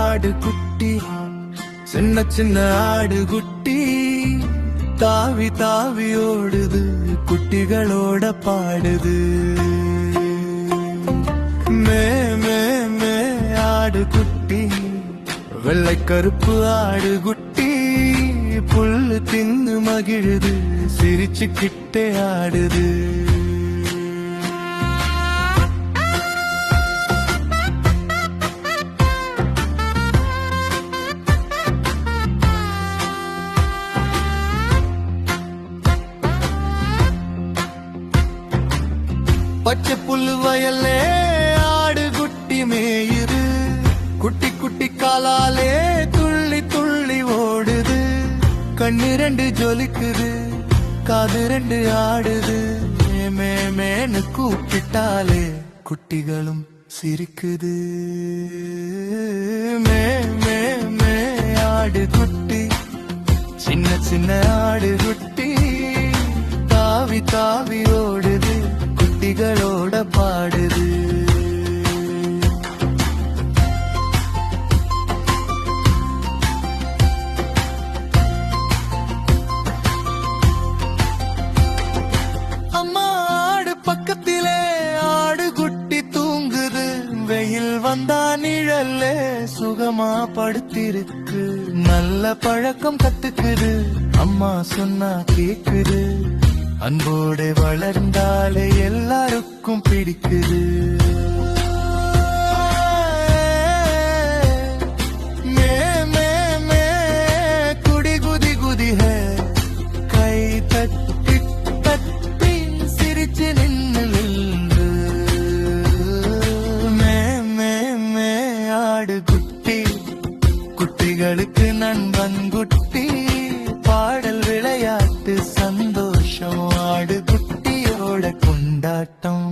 ஆடு குட்டி, சின்ன சின்ன ஆடு குட்டி, தாவி தாவி ஓடுது, குட்டிகளோட பாடுது. மே மே மே ஆடு குட்டி, வெள்ளை கருப்பு ஆடு குட்டி, புல்லு தின்னு மகிழுது, சிரிச்சுக்கிட்டே ஆடுது. பச்சை புல்லு வயல்லே ஆடு குட்டி மேயுது, குட்டி குட்டி காலாலே துள்ளி துள்ளி ஓடுது. கண்ணு ரெண்டு ஜொலிக்குது, காது ரெண்டு ஆடுது, மே மேன்னு கூப்பிட்டாலே குட்டிகளும் சிரிக்குது. மே மே மே ஆடு குட்டி, சின்ன சின்ன ஆடு குட்டி, தாவி தாவி ஓடுது, குட்டிகளோட பாடுது. அம்மா ஆடு பக்கத்திலே ஆடு குட்டி தூங்குது, வெயில் வந்தா நிழல்லே சுகமா படுத்திருக்கு. நல்ல பழக்கம் கத்துக்குது, அம்மா சொன்னா கேக்குது, அன்போடு வளர்ந்தாலே எல்லாருக்கும் பிடிக்குது. மே மே மே குடி குதி குதி ஹே, கை தட்டி தட்டி சிரிச்சு நின்று நின்று. மே மே மே ஆடு குட்டி, குட்டிகளுக்கு நண்பன் குட்டி, பாடல் விளையாட்டு சந்தோஷம், ஆடு குட்டியோட கொண்டாட்டம்.